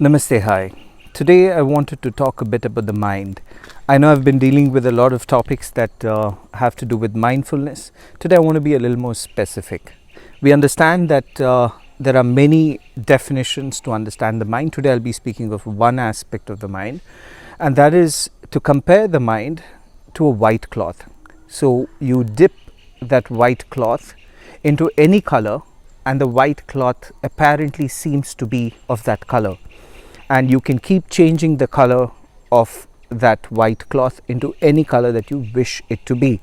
Namaste, hi. Today I wanted to talk a bit about the mind. I know I've been dealing with a lot of topics that have to do with mindfulness. Today I want to be a little more specific. We understand that there are many definitions to understand the mind. Today I'll be speaking of one aspect of the mind, and that is to compare the mind to a white cloth. So you dip that white cloth into any color, and the white cloth apparently seems to be of that color. And you can keep changing the color of that white cloth into any color that you wish it to be.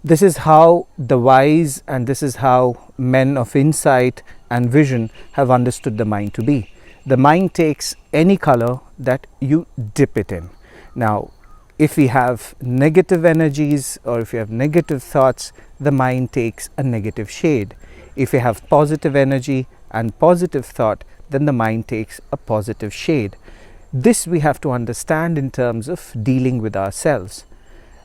This is how the wise and this is how men of insight and vision have understood the mind to be. The mind takes any color that you dip it in. Now, if we have negative energies or if you have negative thoughts, the mind takes a negative shade. If you have positive energy and positive thought, then the mind takes a positive shade. This we have to understand in terms of dealing with ourselves.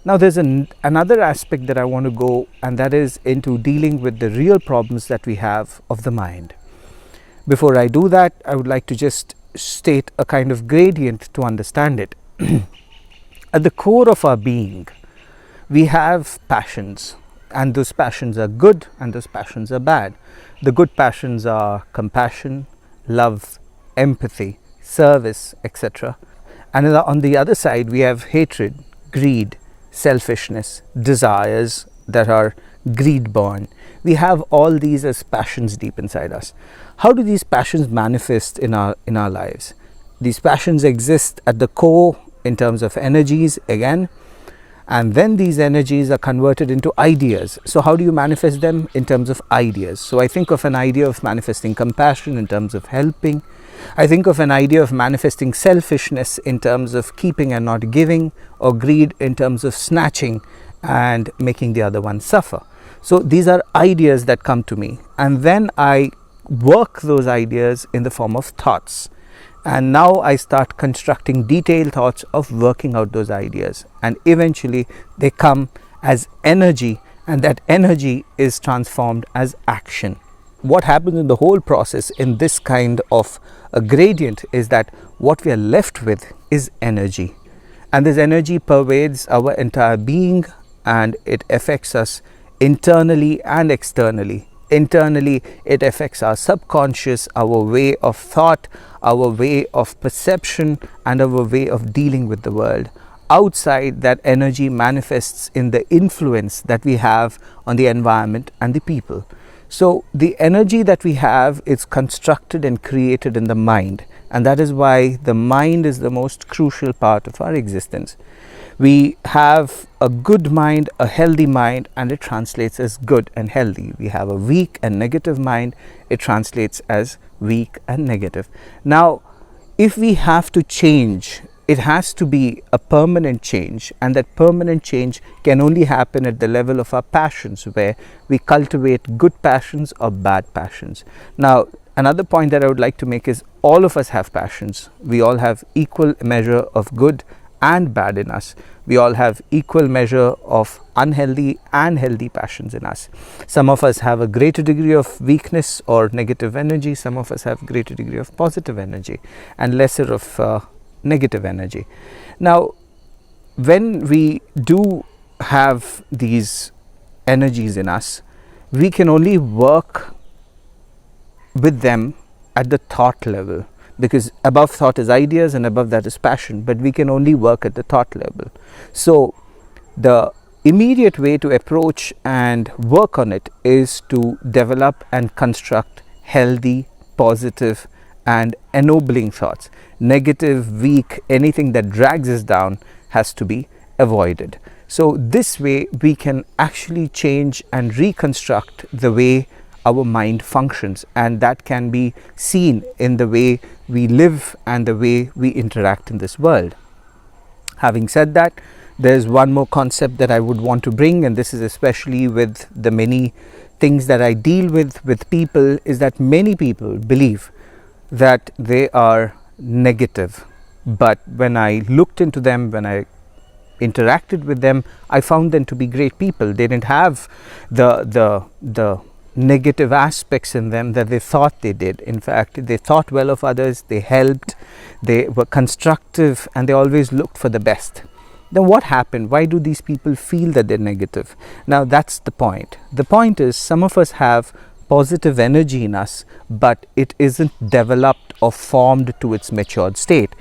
Now there's another aspect that I want to go, and that is into dealing with the real problems that we have of the mind. Before I do that, I would like to just state a kind of gradient to understand it. At the core of our being, we have passions, and those passions are good and those passions are bad. The good passions are compassion, love, empathy, service, etc. And on the other side, we have hatred, greed, selfishness, desires that are greed born. We have all these as passions deep inside us. How do these passions manifest in our lives? These passions exist at the core in terms of energies again, and then these energies are converted into ideas. So how do you manifest them? In terms of ideas. So I think of an idea of manifesting compassion in terms of helping. I think of an idea of manifesting selfishness in terms of keeping and not giving, or greed in terms of snatching and making the other one suffer. So these are ideas that come to me, and then I work those ideas in the form of thoughts. And now I start constructing detailed thoughts of working out those ideas, and eventually they come as energy, and that energy is transformed as action. What happens in the whole process in this kind of a gradient is that what we are left with is energy, and this energy pervades our entire being, and it affects us internally and externally. Internally, it affects our subconscious, our way of thought, our way of perception, and our way of dealing with the world. Outside, that energy manifests in the influence that we have on the environment and the people. So the energy that we have is constructed and created in the mind, and that is why the mind is the most crucial part of our existence. We have a good mind, a healthy mind, and it translates as good and healthy. We have a weak and negative mind, it translates as weak and negative. Now, if we have to change, it has to be a permanent change, and that permanent change can only happen at the level of our passions, where we cultivate good passions or bad passions. Now, another point that I would like to make is all of us have passions. We all have equal measure of good and bad in us. We all have equal measure of unhealthy and healthy passions in us. Some of us have a greater degree of weakness or negative energy. Some of us have greater degree of positive energy and lesser of negative energy. Now, when we do have these energies in us, we can only work with them at the thought level, because above thought is ideas and above that is passion, but we can only work at the thought level. So the immediate way to approach and work on it is to develop and construct healthy, positive and ennobling thoughts. Negative, weak, anything that drags us down has to be avoided. So this way we can actually change and reconstruct the way our mind functions, and that can be seen in the way we live and the way we interact in this world. Having said that, there's one more concept that I would want to bring, and this is especially with the many things that I deal with people, is that many people believe that they are negative, but when I looked into them, when I interacted with them, I found them to be great people. They didn't have the negative aspects in them that they thought they did. In fact, they thought well of others, they helped, they were constructive, and they always looked for the best. Then what happened? Why do these people feel that they're negative? Now that's the point. The point is, some of us have positive energy in us, but it isn't developed or formed to its matured state.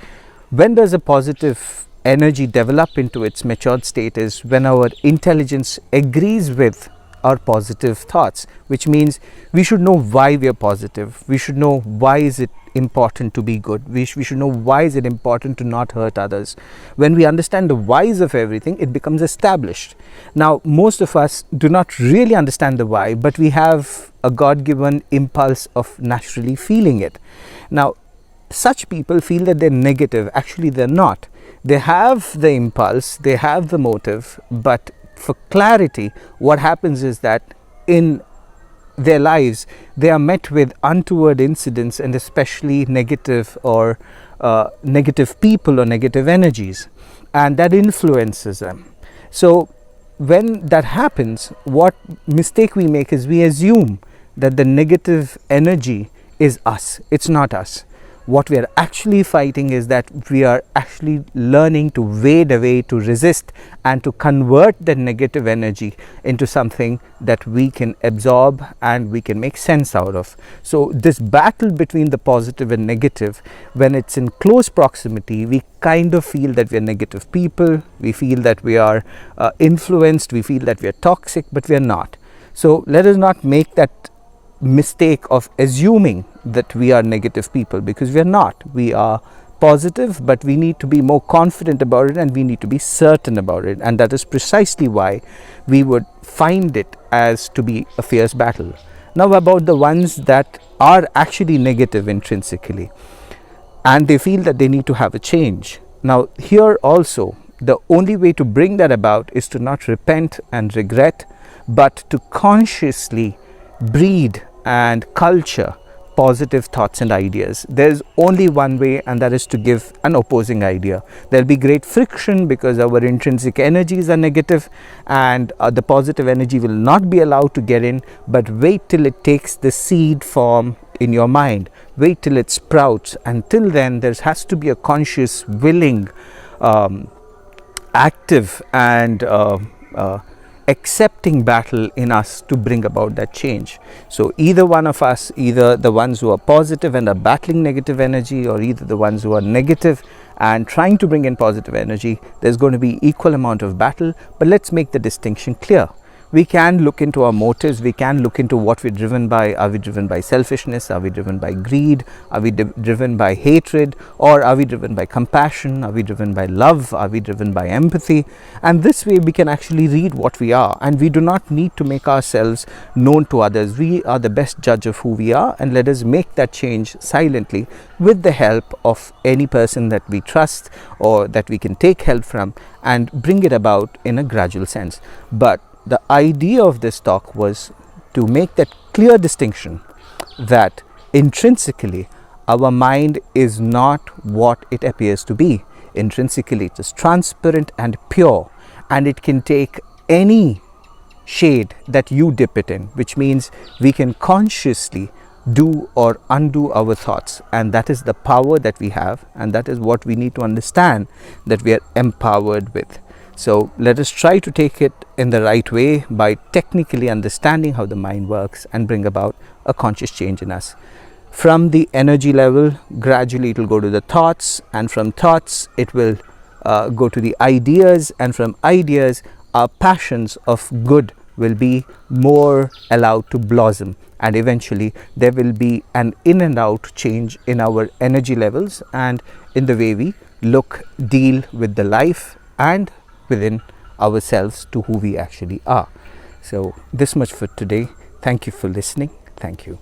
When does a positive energy develop into its matured state? Is when our intelligence agrees with our positive thoughts, which means we should know why we are positive. We should know why is it important to be good. We should know why is it important to not hurt others. When we understand the whys of everything, it becomes established. Now, most of us do not really understand the why, but we have a God-given impulse of naturally feeling it. Now, such people feel that they're negative. Actually, they're not. They have the impulse, they have the motive, but for clarity, what happens is that in their lives, they are met with untoward incidents, and especially negative or negative people or negative energies, and that influences them. So when that happens, what mistake we make is we assume that the negative energy is us. It's not us. What we are actually fighting is that we are actually learning to wade away, to resist, and to convert the negative energy into something that we can absorb and we can make sense out of. So this battle between the positive and negative, when it's in close proximity, we kind of feel that we are negative people, we feel that we are influenced, we feel that we are toxic, but we are not. So let us not make that mistake of assuming that we are negative people, because we are not. We are positive, but we need to be more confident about it, and we need to be certain about it, and that is precisely why we would find it as to be a fierce battle. Now, about the ones that are actually negative intrinsically and they feel that they need to have a change. Now, here also, the only way to bring that about is to not repent and regret, but to consciously breed and culture positive thoughts and ideas. There's only one way, and that is to give an opposing idea. There'll be great friction because our intrinsic energies are negative, and the positive energy will not be allowed to get in. But wait till it takes the seed form in your mind. Wait till it sprouts. Until then, there has to be a conscious, willing, active and accepting battle in us to bring about that change. So either one of us, either the ones who are positive and are battling negative energy, or either the ones who are negative and trying to bring in positive energy, there's going to be equal amount of battle. But let's make the distinction clear. We can look into our motives, we can look into what we're driven by. Are we driven by selfishness? Are we driven by greed? Are we driven by hatred? Or are we driven by compassion? Are we driven by love? Are we driven by empathy? And this way we can actually read what we are, and we do not need to make ourselves known to others. We are the best judge of who we are, and let us make that change silently with the help of any person that we trust or that we can take help from, and bring it about in a gradual sense. But the idea of this talk was to make that clear distinction that intrinsically our mind is not what it appears to be. Intrinsically it is transparent and pure, and it can take any shade that you dip it in, which means we can consciously do or undo our thoughts, and that is the power that we have, and that is what we need to understand that we are empowered with. So let us try to take it in the right way by technically understanding how the mind works and bring about a conscious change in us. From the energy level, gradually it will go to the thoughts, and from thoughts it will go to the ideas, and from ideas our passions of good will be more allowed to blossom, and eventually there will be an in and out change in our energy levels and in the way we look, deal with the life and within ourselves to who we actually are. So this much for today. Thank you for listening. Thank you.